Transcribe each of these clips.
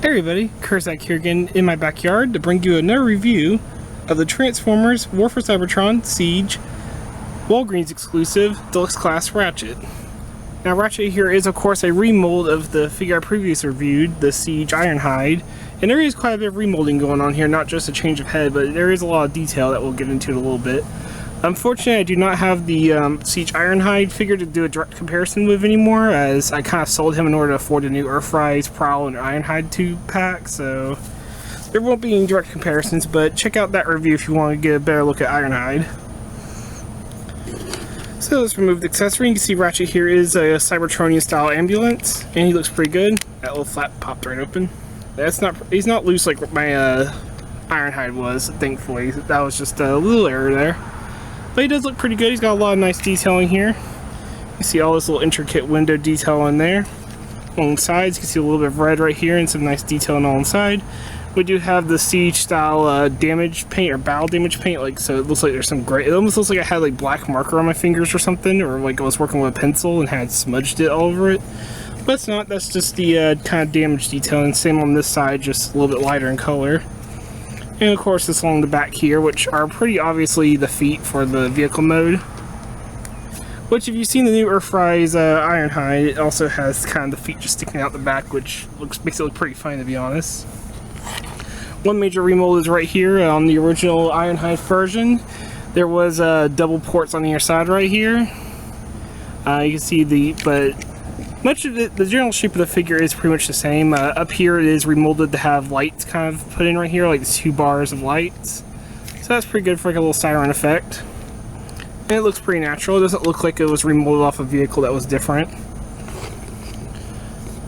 Hey everybody, Kerzac here again in my backyard to bring you another review of the Transformers War for Cybertron Siege Walgreens exclusive Deluxe Class Ratchet. Now Ratchet here is of course a remold of the figure I previously reviewed, the Siege Ironhide, and there is quite a bit of remolding going on here, not just a change of head, but there is a lot of detail that we'll get into in a little bit. Unfortunately, I do not have the Siege Ironhide figure to do a direct comparison with anymore, as I kind of sold him in order to afford the new Earthrise, Prowl, and Ironhide 2-pack, so there won't be any direct comparisons, but check out that review if you want to get a better look at Ironhide. So let's remove the accessory. You can see Ratchet here is a Cybertronian style ambulance, and he looks pretty good. That little flap popped right open. He's not loose like my Ironhide was, thankfully. That was just a little error there. But he does look pretty good. He's got a lot of nice detailing here. You see all this little intricate window detail on there. Along the sides, you can see a little bit of red right here and some nice detailing on the side. We do have the Siege style damage paint or bow damage paint, like, so it looks like there's some gray. It almost looks like I had like black marker on my fingers or something, or like I was working with a pencil and had smudged it all over it. But it's not. That's just the kind of damage detailing. Same on this side, just a little bit lighter in color. And of course this along the back here, which are pretty obviously the feet for the vehicle mode. Which if you've seen the new Earthrise Ironhide, it also has kind of the feet just sticking out the back, which makes it look pretty funny, to be honest. One major remold is right here on the original Ironhide version. There was double ports on the other side right here. You can see but much of the general shape of the figure is pretty much the same. Up here it is remolded to have lights kind of put in right here, like the 2 bars of lights. So that's pretty good for like a little siren effect. And it looks pretty natural. It doesn't look like it was remolded off a vehicle that was different.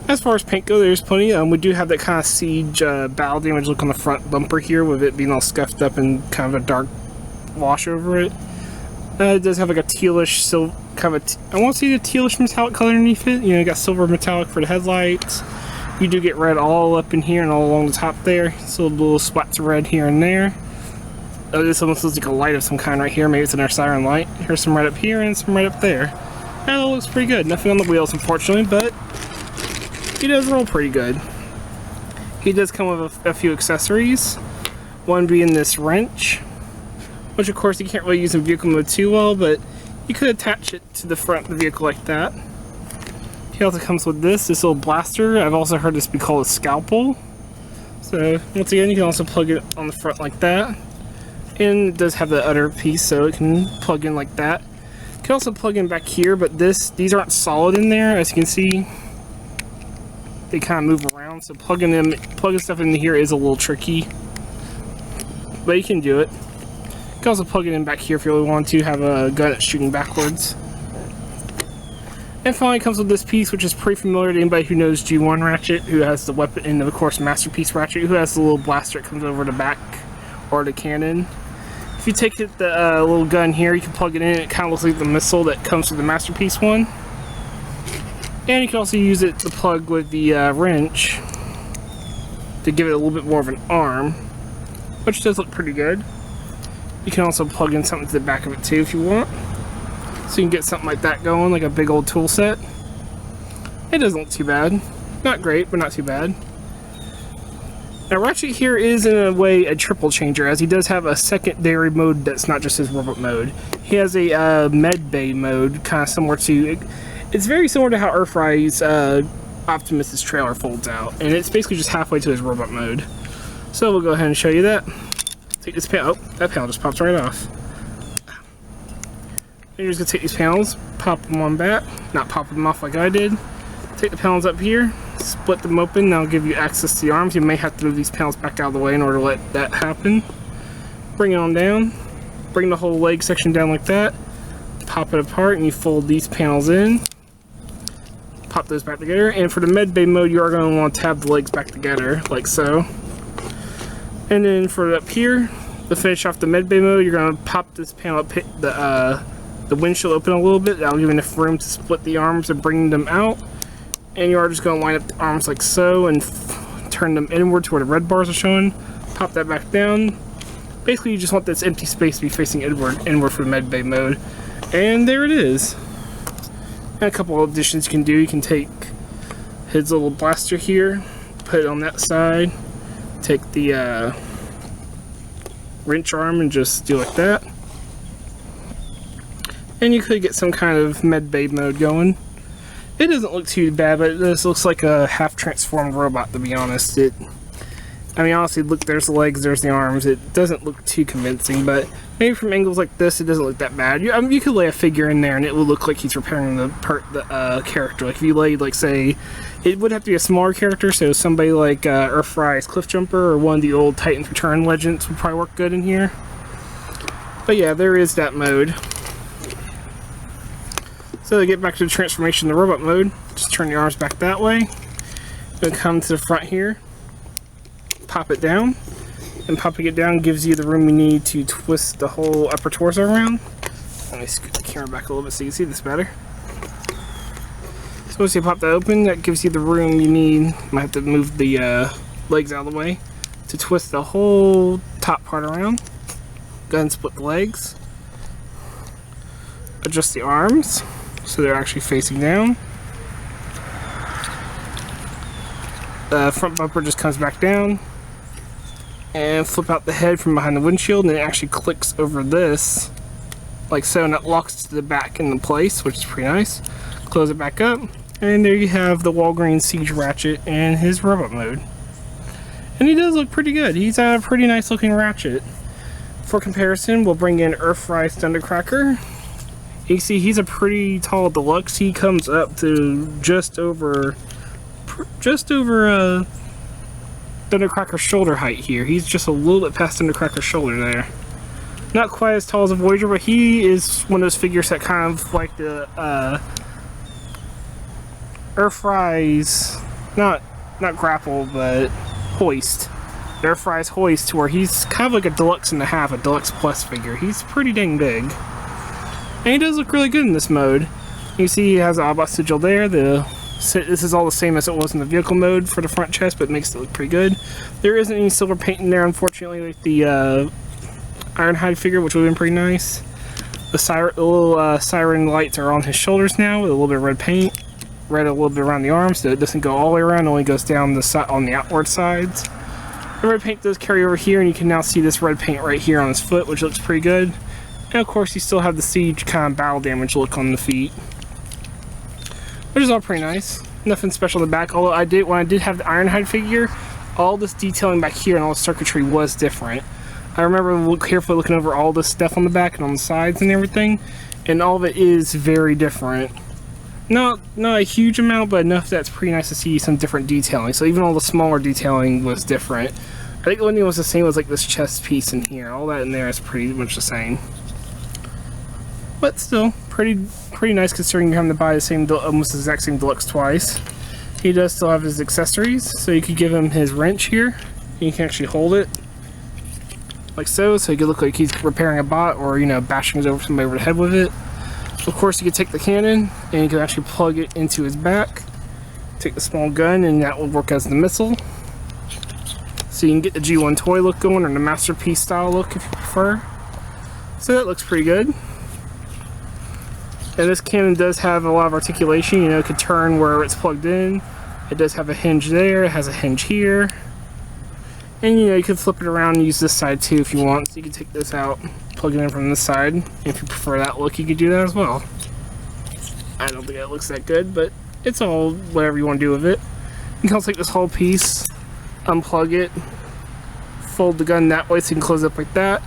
As far as paint goes, there's plenty. We do have that kind of Siege bow damage look on the front bumper here, with it being all scuffed up and kind of a dark wash over it. It does have like a tealish silver, kind of I want to see the tealish metallic color underneath it. You know, you got silver metallic for the headlights. You do get red all up in here and all along the top there. So little spots of red here and there. This almost looks like a light of some kind right here. Maybe it's another siren light. Here's some right up here and some right up there. That looks pretty good. Nothing on the wheels, unfortunately, but he does roll pretty good. He does come with a few accessories. One being this wrench, which of course you can't really use in vehicle mode too well, but you could attach it to the front of the vehicle like that. He also comes with this little blaster. I've also heard this be called a scalpel. So once again, you can also plug it on the front like that. And it does have the other piece, so it can plug in like that. You can also plug in back here, but these aren't solid in there, as you can see. They kind of move around, so plugging stuff in here is a little tricky. But you can do it. You can also plug it in back here if you really want to have a gun that's shooting backwards. And finally it comes with this piece, which is pretty familiar to anybody who knows G1 Ratchet, who has the weapon, and of course Masterpiece Ratchet, who has the little blaster that comes over the back, or the cannon. If you take the little gun here, you can plug it in, it kind of looks like the missile that comes with the Masterpiece one. And you can also use it to plug with the wrench to give it a little bit more of an arm, which does look pretty good. You can also plug in something to the back of it too if you want. So you can get something like that going, like a big old tool set. It doesn't look too bad. Not great, but not too bad. Now Ratchet here is in a way a triple changer, as he does have a secondary mode that's not just his robot mode. He has a med bay mode, kind of similar to... It's very similar to how Earthrise Optimus' trailer folds out, and it's basically just halfway to his robot mode. So we'll go ahead and show you that. Take this panel. Oh, that panel just pops right off. And you're just gonna take these panels, pop them on back, not pop them off like I did. Take the panels up here, split them open. That'll give you access to the arms. You may have to move these panels back out of the way in order to let that happen. Bring it on down. Bring the whole leg section down like that. Pop it apart, and you fold these panels in. Pop those back together, and for the med bay mode you are going to want to tab the legs back together like so. And then for up here, to finish off the med bay mode, you're going to pop this panel up, the windshield open a little bit. That'll give you enough room to split the arms and bring them out. And you are just going to line up the arms like so and turn them inward to where the red bars are showing. Pop that back down. Basically you just want this empty space to be facing inward for the med bay mode. And there it is. And a couple of additions you can do. You can take his little blaster here, put it on that side. Take the wrench arm and just do like that. And you could get some kind of med bay mode going. It doesn't look too bad, but this looks like a half transformed robot, to be honest. I mean, honestly, look, there's the legs, there's the arms. It doesn't look too convincing, but maybe from angles like this, it doesn't look that bad. You could lay a figure in there, and it would look like he's repairing the character. Like, if you laid, like, say, it would have to be a smaller character, so somebody like Earthrise Cliffjumper or one of the old Titans Return Legends would probably work good in here. But yeah, there is that mode. So to get back to the transformation in the robot mode, just turn the arms back that way. Then come to the front here. Pop it down, and popping it down gives you the room you need to twist the whole upper torso around. Let me scoot the camera back a little bit so you can see this better. So once you pop that open, that gives you the room you need. Might have to move the legs out of the way to twist the whole top part around. Go ahead and split the legs. Adjust the arms so they're actually facing down. The front bumper just comes back down. And flip out the head from behind the windshield, and it actually clicks over this like so, and it locks to the back into place, which is pretty nice. Close it back up, and there you have the Walgreens Siege Ratchet and his robot mode. And he does look pretty good. He's a pretty nice looking Ratchet. For comparison, we'll bring in Earthrise Thundercracker. You see he's a pretty tall Deluxe. He comes up to just over Thundercracker's shoulder height here. He's just a little bit past Thundercracker's shoulder there. Not quite as tall as a Voyager, but he is one of those figures that kind of like the Earthrise, not grapple, but hoist. The Earthrise hoist, to where he's kind of like a Deluxe and a half, a Deluxe Plus figure. He's pretty dang big. And he does look really good in this mode. You see he has an Autobot sigil there. This is all the same as it was in the vehicle mode for the front chest, but it makes it look pretty good. There isn't any silver paint in there, unfortunately, like the Ironhide figure, which would have been pretty nice. The little siren lights are on his shoulders now with a little bit of red paint. Red a little bit around the arms, so it doesn't go all the way around, it only goes down on the outward sides. The red paint does carry over here, and you can now see this red paint right here on his foot, which looks pretty good. And of course, you still have the Siege kind of battle damage look on the feet, which is all pretty nice. Nothing special in the back, although when I did have the Ironhide figure, all this detailing back here and all the circuitry was different. I remember carefully looking over all this stuff on the back and on the sides and everything, and all of it is very different. Not a huge amount, but enough that's pretty nice to see some different detailing. So even all the smaller detailing was different. I think the only thing was the same was like this chest piece in here. All that in there is pretty much the same. But still, pretty nice considering you're having to buy the same, almost the exact same Deluxe twice. He does still have his accessories, so you could give him his wrench here. You can actually hold it like so he could look like he's repairing a bot or, you know, bashing somebody over the head with it. Of course, you could take the cannon and you can actually plug it into his back. Take the small gun, and that will work as the missile. So you can get the G1 toy look going, or the Masterpiece style look if you prefer. So that looks pretty good. And this cannon does have a lot of articulation, you know, it could turn where it's plugged in. It does have a hinge there, it has a hinge here. And, you know, you can flip it around and use this side too if you want. So you can take this out, plug it in from this side. If you prefer that look, you could do that as well. I don't think that looks that good, but it's all whatever you want to do with it. You can also take this whole piece, unplug it, fold the gun that way so you can close it up like that.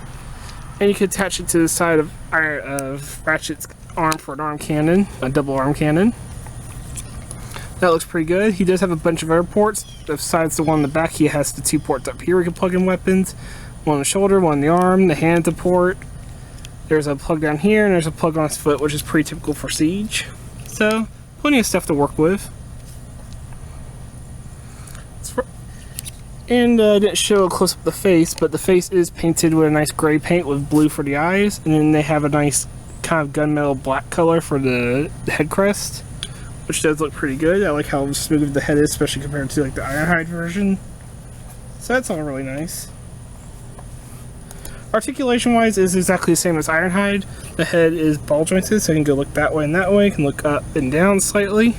And you can attach it to the side of Ratchet's arm for an arm cannon, a double arm cannon. That looks pretty good. He does have a bunch of other ports. Besides the one in the back, he has the two ports up here we can plug in weapons. One on the shoulder, one on the arm, the hand to port. There's a plug down here, and there's a plug on his foot, which is pretty typical for Siege. So, plenty of stuff to work with. And I didn't show a close-up of the face, but the face is painted with a nice gray paint with blue for the eyes, and then they have a nice kind of gunmetal black color for the head crest, which does look pretty good. I like how smooth the head is, especially compared to like the Ironhide version. So that's all really nice. Articulation wise is exactly the same as Ironhide. The head is ball jointed, so it can go look that way and that way. It can look up and down slightly.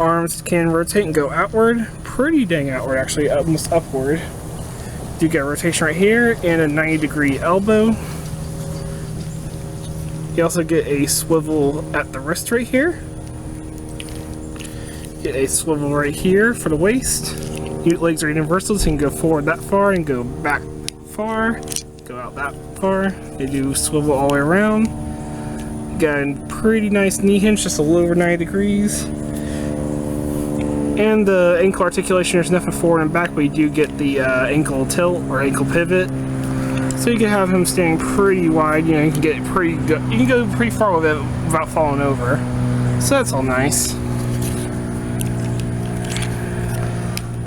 Arms can rotate and go outward. pretty dang outward, actually, almost upward. Do get a rotation right here and a 90-degree elbow. You also get a swivel at the wrist right here. Get a swivel right here for the waist. Your legs are universal, so you can go forward that far and go back far. Go out that far. They do swivel all the way around. Got a pretty nice knee hinge, just a little over 90 degrees. And the ankle articulation, there's nothing forward and back, but you do get the ankle tilt or ankle pivot. So you can have him standing pretty wide, you know, you can get pretty good. You can go pretty far with it without falling over. So that's all nice.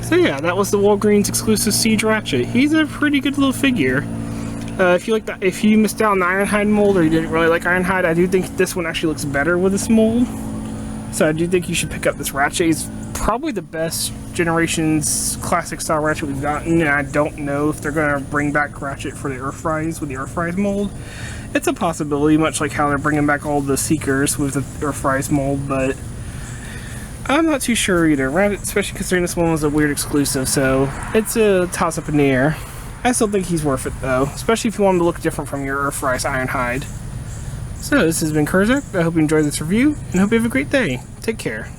So yeah, that was the Walgreens exclusive Siege Ratchet. He's a pretty good little figure. If you like that, if you missed out on the Ironhide mold or you didn't really like Ironhide, I do think this one actually looks better with this mold. So I do think you should pick up this Ratchet. He's probably the best Generations classic style Ratchet we've gotten, and I don't know if they're going to bring back Ratchet for the Earthrise with the Earthrise mold. It's a possibility, much like how they're bringing back all the Seekers with the Earthrise mold, but I'm not too sure either, especially considering this one was a weird exclusive, so it's a toss-up in the air. I still think he's worth it, though, especially if you want him to look different from your Earthrise Ironhide. So, this has been Kerzac. I hope you enjoyed this review, and hope you have a great day. Take care.